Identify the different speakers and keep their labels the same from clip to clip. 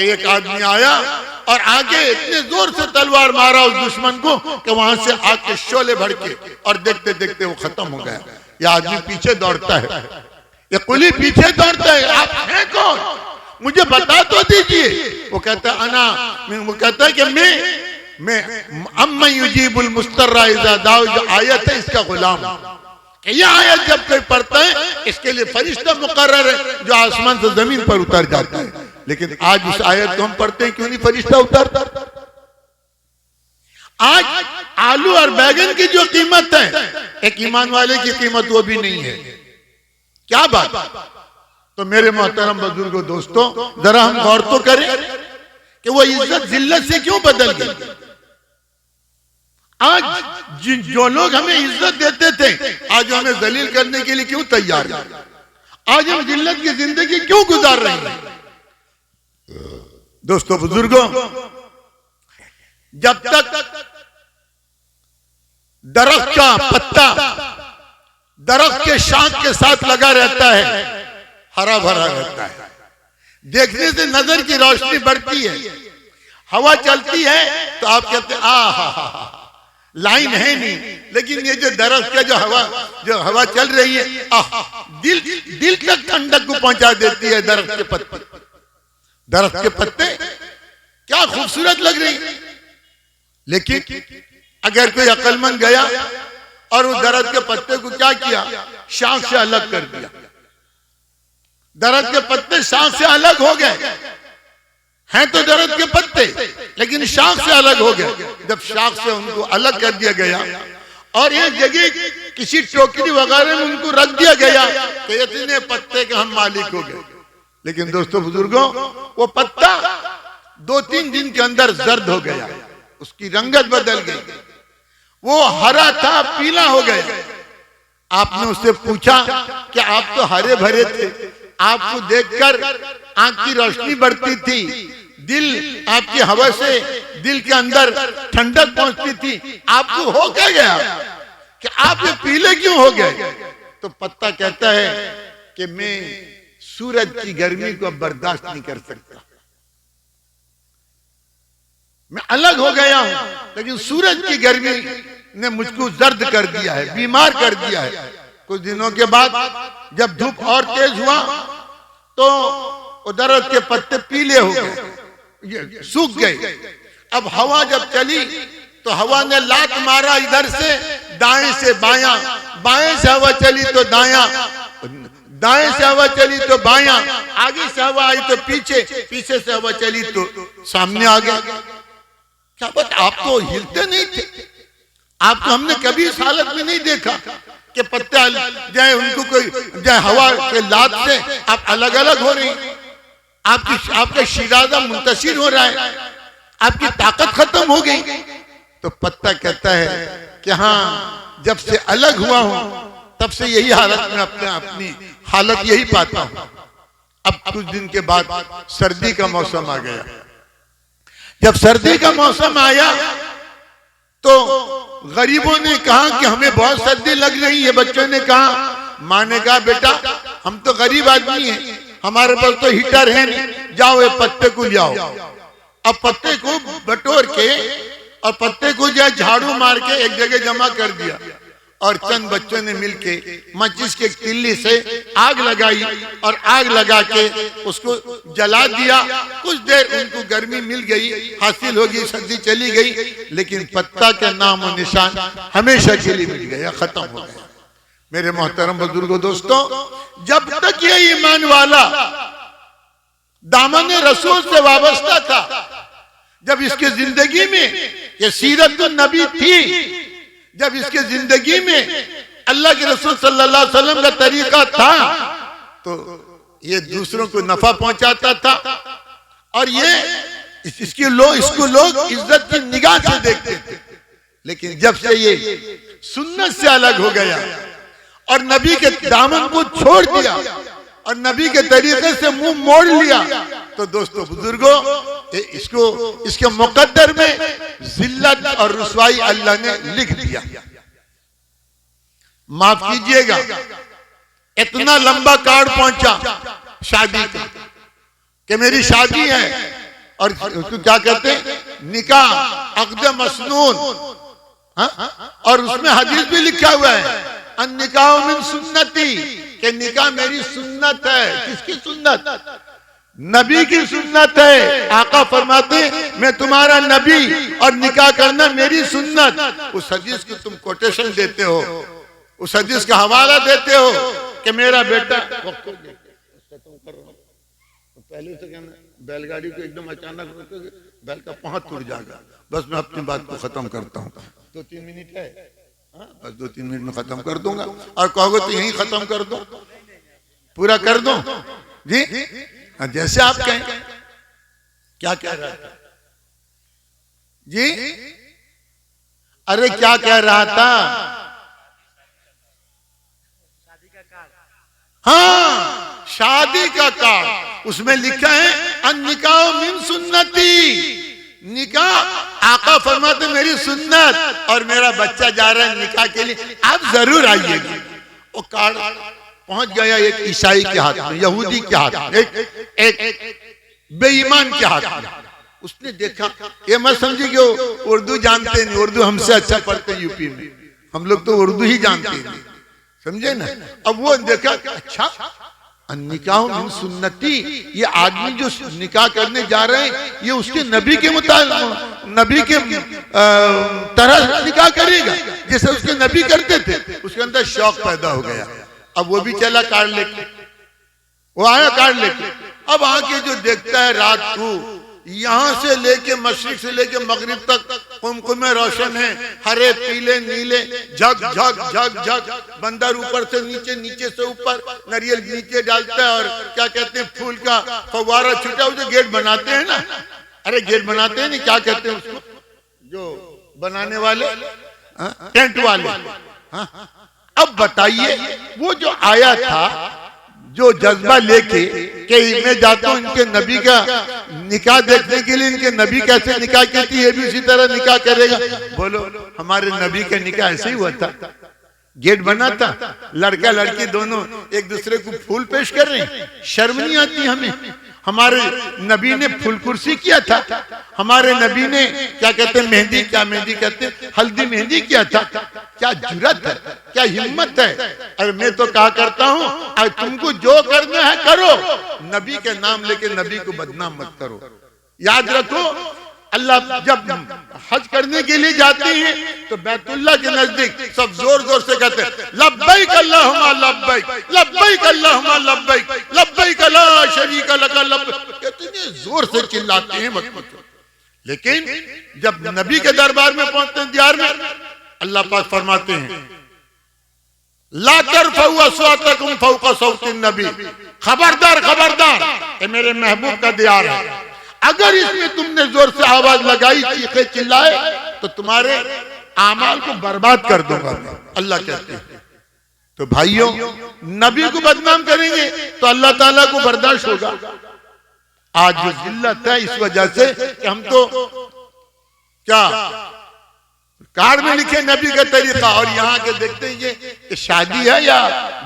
Speaker 1: एक आदमी आया और आगे इतने जोर से तलवार मारा उस दुश्मन को कि वहां से आग के शोले भड़के और देखते देखते वो खत्म हो गया। ये आदमी पीछे दौड़ता है, ये कुली पीछे दौड़ता है, आप हैं कौन, मुझे बता तो दीजिए। वो कहता है अना, वो कहता है कि मैं अम्मा युजीबुल मुस्तर्रा इज़ा दाअ, जो आयत है इसका गुलाम। ये आयत जब कोई पढ़ता है इसके लिए फरिश्ता मुकर्रर है जो आसमान से जमीन पर उतर जाता है। लेकिन आज उस आयत को हम पढ़ते हैं, क्यों नहीं फरिश्ता उतरता? आज आलू और बैगन की जो कीमत है एक ईमान वाले की कीमत वो भी नहीं है। क्या बात। तो मेरे मोहतरम बुजुर्गों दोस्तों, जरा हम गौर तो करें कि वो इज्जत जिल्लत से क्यों बदल गई। आज जो लोग हमें इज्जत देते थे आज हमें जलील करने के लिए क्यों तैयार है। आज हम जिल्लत की जिंदगी क्यों गुजार रहे हैं। दोस्तों बुजुर्गों, जब तक दरख्त का पत्ता दरख्त के शाख के साथ लगा रहता है हरा भरा रहता है, देखने से नजर की रोशनी बढ़ती है, हवा चलती है तो आप कहते हैं आ लाइन है नहीं, लेकिन ये जो दरख्त का जो हवा चल रही है दिल तक ठंडक को पहुंचा देती है। दरख्त के पत्ते क्या खूबसूरत लग रही, लेकिन अगर कोई अक्लमंद गया और उस दरख्त के पत्ते को क्या किया, शाख से अलग कर दिया। दरख्त के पत्ते शाख से अलग हो गए हैं तो दरख्त के पत्ते, लेकिन शाख से अलग हो गए। जब शाख से उनको अलग कर दिया गया और एक जगह किसी टोकरी वगैरह में उनको रख दिया गया तो इतने पत्ते के हम मालिक हो गए। लेकिन दोस्तों बुजुर्गों, वो पत्ता 2-3 दिन के अंदर जर्द हो गया, उसकी रंगत बदल गई, वो हरा था पीला हो गया। आपने उससे पूछा कि आप तो हरे भरे थे, आपको देखकर आंख की रोशनी बढ़ती थी, दिल आपकी हवा से दिल के अंदर ठंडक पहुंचती थी, आपको हो क्या गया कि आप ये पीले क्यों हो गए। तो पत्ता कहता है कि मैं सूरज की गर्मी को बर्दाश्त नहीं कर सकता, मैं अलग हो गया हूं, लेकिन सूरज की गर्मी ने मुझको जर्द कर दिया है, बीमार कर दिया है। कुछ दिनों के बाद जब धूप और तेज हुआ तो दरख्त के पत्ते पीले हो गए, सूख गए। अब हवा जब चली तो हवा ने लात मारा इधर से दाएं से बायां, बाएं से हवा चली तो दायां, दाएं से हवा चली तो बायां, आगे से हवा आई तो पीछे, पीछे से हवा चली तो सामने आ गया। क्या बात, आप तो हिलते नहीं थे, आपको हमने कभी इस हालत में नहीं देखा कि पत्ते जाए उनको कोई जाए हवा के लात से आप अलग अलग हो रही, आपका शिराजा मुंतशिर हो रहा है, आपकी ताकत खत्म हो गई। तो पत्ता कहता है कि हाँ, जब से अलग हुआ हूं तब से यही हालत में अपनी हालत यही पाता हूं। अब कुछ दिन के बाद सर्दी का मौसम आ गया। जब सर्दी का मौसम आया तो गरीबों ने कहा कि हमें बहुत सर्दी लग रही है। बच्चों ने कहा, माँ ने कहा बेटा हम तो गरीब आदमी हैं, हमारे पास तो हीटर है नहीं, जाओ ये पत्ते को ले आओ। अब पत्ते को बटोर के और पत्ते को जो झाड़ू मार के एक जगह जमा कर दिया और चंद बच्चों ने मिलके माचिस के तिल्ली से आग लगाई और आग लगा के उसको जला दिया। कुछ देर उनको गर्मी मिल गई, हासिल हो गई, सर्दी चली गई, लेकिन पत्ता के नाम और निशान हमेशा के लिए मिट गया, खत्म हो गया। मेरे मोहतरम बुजुर्गों दोस्तों, जब तक ये ईमान वाला दामन रसूल से वाबस्ता था, जब इसके जिंदगी में ये सीरत नबी थी, जब इसके जिंदगी में अल्लाह के रसूल सल्लल्लाहु अलैहि वसल्लम का तरीका था, तो ये दूसरों को नफा पहुंचाता था और ये इसको लोग इज्जत की निगाह से देखते थे। लेकिन जब से ये सुन्नत से अलग हो गया और नबी के दामन को छोड़ दिया और नबी के तरीके से मुंह मोड़ लिया, तो दोस्तों बुजुर्गों, इसके मुकद्दर में जिल्लत और रुसवाई अल्लाह ने लिख दिया। माफ कीजिएगा, इतना लंबा कार्ड पहुंचा शादी का कि मेरी शादी है और उसको क्या कहते हैं, निकाह अक़द मसनून। और उसमें हदीस भी लिखा हुआ है, अन निकाह मिन सुन्नती, कि निकाह मेरी सुन्नत है। किसकी सुन्नत? नबी की सुन्नत है। आका फरमाते मैं तुम्हारा नबी और निकाह करना मेरी सुन्नत। उस हदीस की तुम कोटेशन देते हो, उस हदीस का हवाला देते हो कि मेरा बेटा पहले से कहना बैलगाड़ी को एकदम अचानक रोकोगे, बैल का पांव टूट जाएगा। बस मैं अपनी बात को खत्म करता हूँ, 2-3 मिनट है, बस 2-3 मिनट में खत्म कर दूंगा। और कहोगे तो यही खत्म कर दो, पूरा कर दो जी, जैसे आप कहें। क्या कह रहा था जी? अरे क्या कह रहा था? हाँ, शादी का कार्ड, उसमें लिखा है अन निकाह मिन सुन्नती, निकाह आका फरमाते मेरी सुन्नत, और मेरा बच्चा जा रहा है निकाह के लिए, आप जरूर आइएगा। वो कार्ड पहुंच गया एक ईसाई के हाथ में, यहूदी के हाथ में, एक बेईमान के हाथ में। उसने देखा, ये मत समझिए कि उर्दू जानते नहीं, उर्दू हमसे अच्छा पढ़ते हैं यूपी में, हम लोग तो उर्दू ही जानते हैं, समझे ना। अब वो देखा, अच्छा निकाह मिन सुन्नती, ये आदमी जो निकाह करने जा रहे हैं ये उसके नबी के मुताबिक, नबी के तरह निकाह करेगा जैसे उसके नबी करते थे। उसके अंदर शौक पैदा हो गया। अब वो भी चला कार्ड लेके, वो आया कार्ड लेके। अब आके जो देखता है रात को यहां से लेके मशरिक से लेके मगरिब तक कुमकुमे रोशन है, हरे पीले नीले, झक झक झक झक, बंदर ऊपर से नीचे, नीचे से ऊपर, नारियल नीचे डालता है, और क्या कहते हैं फूल का फव्वारा छूटा, वो जो गेट बनाते हैं ना, अरे गेट बनाते हैं नहीं, क्या कहते हैं उसको, जो बनाने वाले, टेंट वाले। अब बताइए, वो जो आया था, जो जज्बा लेके कि मैं जाता हूं इनके नबी का निकाह देखने के लिए, इनके नबी कैसे निकाह की थी, ये भी उसी तरह निकाह करेगा। बोलो, हमारे नबी का निकाह ऐसे ही हुआ था, गेट बना था, लड़का लड़की दोनों एक दूसरे को फूल पेश कर रहे हैं, शर्म नहीं आती हमें? हमारे नबी ने फूल कुर्सी किया था, हमारे नबी ने क्या कहते हैं मेहंदी, क्या मेहंदी कहते हैं, हल्दी मेहंदी किया था। क्या जुर्रत है, क्या हिम्मत है। अरे मैं तो कहा करता हूं, आज तुमको जो करना है करो, नबी के नाम लेके नबी को बदनाम मत करो। याद रखो, अल्लाह जब हज करने के लिए जाते हैं तो बैतुल्लाह के नजदीक सब जोर जोर से कहते हैं लब्बैक अल्लाहुम्मा लब्बैक, लब्बैक अल्लाहुम्मा लब्बैक, लब्बैक ला शरीक लक लब्बैक, इतने जोर से चिल्लाते हैं मत पूछो। लेकिन जब नबी के दरबार में पहुंचते हैं दीवार में, अल्लाह पाक फरमाते हैं ला तरफउ अस्वातकुम फौका सौतिन नबी, खबरदार खबरदार, ये मेरे महबूब का दीवार है, अगर इसमें तुमने जोर से आवाज लगाई, चीखे चिल्लाए, तो तुम्हारे आमाल को बर्बाद कर दूंगा मैं, अल्लाह कहते हैं। तो भाइयों, नबी को बदनाम करेंगे तो अल्लाह ताला को बर्दाश्त होगा। आज जो जिल्लत है इस वजह से कि हम तो क्या कार्ड में लिखे नबी का तरीका, और यहाँ के देखते हैं ये शादी है या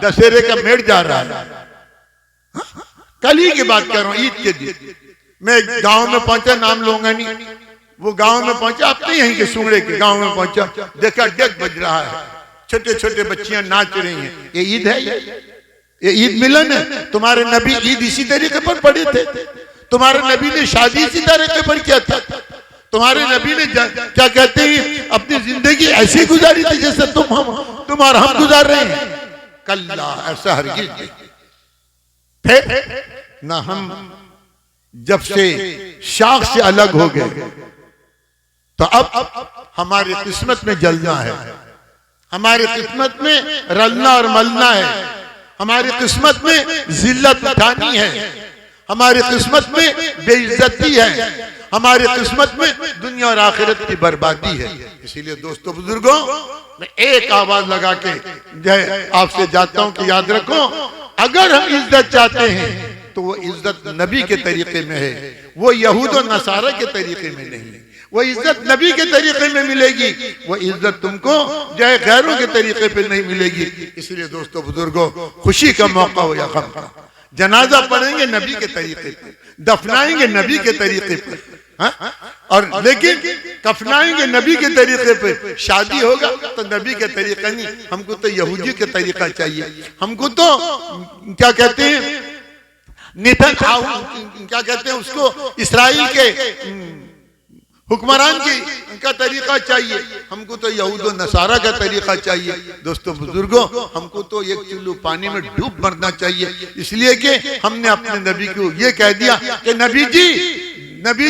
Speaker 1: दशहरे का मेड़ जा रहा है। कल ही की बात कर रहा हूँ, ईद के दिन मैं गांव में पहुंचा, नाम लूंगा नहीं, वो गांव में पहुंचा, अपने यहीं के सुंगड़े के गांव में पहुंचा, देखा डेक बज रहा है, छोटे छोटे बच्चियां नाच रही हैं। ये ईद है, ये ईद मिलन है। तुम्हारे नबी ईद इसी तरीके पर पढ़े थे, तुम्हारे नबी ने शादी इसी तरीके पर किया था, तुम्हारे नबी ने क्या कहते हैं अपनी जिंदगी ऐसी गुजारी थी जैसे तुम और हम गुजार रहे हैं। कल्ला, ऐसा हरगिज नहीं। फिर ना हम जब से शाख से अलग हो गए तो अब हमारी किस्मत में जलना है, हमारी किस्मत में रलना और मलना है, हमारी किस्मत में जिल्लत उठानी है, हमारी किस्मत में बेइज्जती है, हमारी किस्मत में दुनिया और आखिरत की बर्बादी है। इसीलिए दोस्तों बुजुर्गों, मैं एक आवाज लगा के जय आपसे जाता हूं कि याद रखो, अगर हम इज्जत चाहते हैं तो वो इज्जत नबी के तरीके में है, वो यहूद और नसारा के तरीके में नहीं। वो इज्जत नबी के तरीके में मिलेगी, वो इज्जत तुमको जय गैरों के तरीके पे नहीं मिलेगी। इसलिए दोस्तों बुजुर्गों, खुशी का मौका हो या गम का, जनाजा पढ़ेंगे नबी के तरीके पे, दफनाएंगे नबी के तरीके पे, हाँ? और लेकिन कफनाएंगे नबी के तरीके पे। शादी होगा तो नबी के तरीका नहीं, हमको तो यहूदी के तरीका चाहिए। हमको तो क्या कहते हैं निथन क्या कहते हैं उसको, इसराइल के हुक्मरान की उनका तरीका चाहिए। हमको तो यहूद नसारा का तरीका चाहिए। दोस्तों बुजुर्गों, हमको तो एक चुल्लू पानी में डूब मरना चाहिए, इसलिए कि हमने अपने नबी को ये कह दिया कि नबी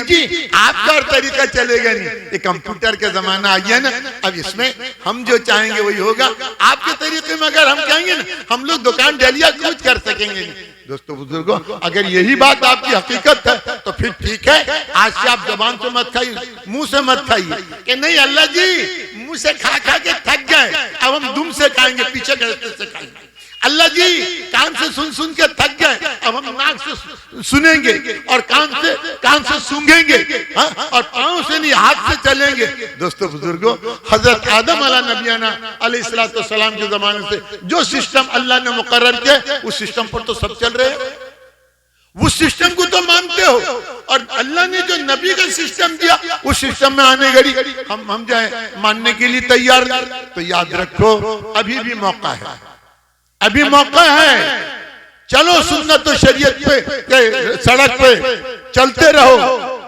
Speaker 1: जी आपका और तरीका चलेगा नहीं। ये कंप्यूटर का जमाना आ गया ना, अब इसमें हम जो चाहेंगे वही होगा। आपके तरीके में अगर हम कहेंगे ना, हम लोग दुकान डेलिया कुछ कर सकेंगे नहीं। दोस्तों बुजुर्गों, अगर यही बात आपकी हकीकत है तो फिर ठीक है, आज से आप जबान से मत खाइए, मुंह से मत खाइए कि नहीं अल्लाह जी मुंह से खा खा के थक गए, अब हम दुम से खाएंगे, पीछे से खाएंगे। अल्लाह जी कान से सुन के थक गए, अब हम नाक से सुनेंगे और कान से सूंघेंगे, और पांव से नहीं हाथ से चलेंगे। दोस्तों बुजुर्गों, हजरत आदम अलैहिस्सलाम के जमाने से जो सिस्टम अल्लाह ने मुकर्रर किया, उस सिस्टम पर तो सब चल रहे हैं। उस सिस्टम को तो मानते हो, और अल्लाह ने जो नबी का सिस्टम दिया उस सिस्टम में आने घड़ी हम जाए मानने के लिए तैयार। तो याद रखो अभी भी मौका है, अभी मौका है। चलो सुन्नत और शरीयत पे सड़क पे चलते रहो।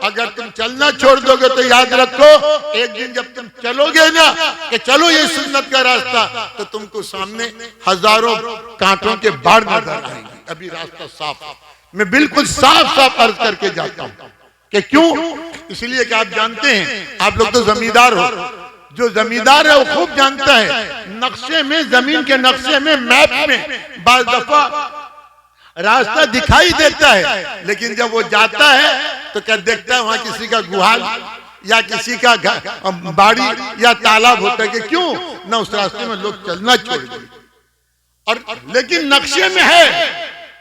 Speaker 1: अगर तुम चलना छोड़ दोगे तो याद रखो एक दिन जब तुम चलोगे ना कि चलो ये सुन्नत का रास्ता, तो तुमको सामने हजारों कांटों के बाढ़ नजर आएंगे। अभी रास्ता साफ, मैं बिल्कुल साफ अर्ज करके जाता हूँ कि क्यों, इसलिए कि आप जानते हैं, आप लोग तो जमींदार हो, जो जमींदार है वो खूब जानता है नक्शे में, जमीन के नक्शे में, मैप में बार दफा रास्ता दिखाई देता है, लेकिन जब वो जाता है तो क्या देखता है वहां किसी का गुहाल या किसी का बाड़ी या तालाब होता है कि क्यों ना उस रास्ते में लोग चलना छोड़ दें। और लेकिन नक्शे में है,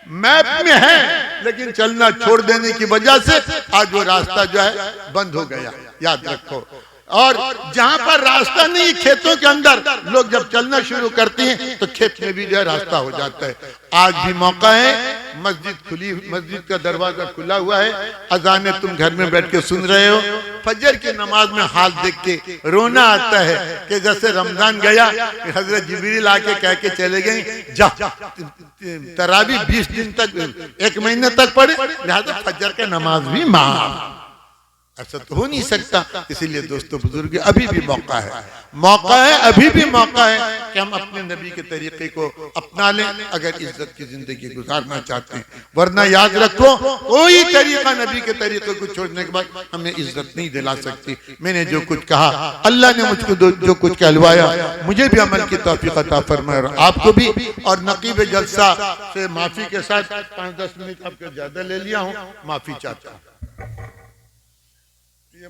Speaker 1: मैप में है, लेकिन चलना छोड़ देने की वजह से आज वो रास्ता जो है बंद हो गया। याद रखो, और जहां पर रास्ता नहीं, खेतों के अंदर लोग जब चलना शुरू करते हैं तो खेत में भी जो है रास्ता हो जाता है। आज भी मौका है, मस्जिद का दरवाजा खुला हुआ है, अजाने तुम घर में बैठ के सुन रहे हो। फजर की नमाज में हाल देख के रोना आता है कि जैसे रमजान गया, हजरत जिब्रील आके कह के चले गए जा तरावी 20 दिन तक, 1 महीने तक पढ़े, लिहाजा फजर का नमाज भी माफ। ऐसा तो हो नहीं सकता। इसीलिए दोस्तों बुजुर्ग, अभी भी मौका है, अभी भी मौका है कि हम अपने नबी के तरीके को अपना लें, अगर इज्जत की जिंदगी गुजारना चाहते हैं। वरना याद रखो कोई तरीका नबी के तरीके को छोड़ने के बाद हमें इज्जत नहीं दिला सकती। मैंने जो कुछ कहा, अल्लाह ने मुझको जो कुछ कहलवाया, मुझे भी अमल की तौफीक अता फरमाए और आपको भी। और नकीब जलसा से माफी के साथ 5-10 मिनट आपको ज्यादा ले लिया हूँ, माफी चाहता हूँ। ये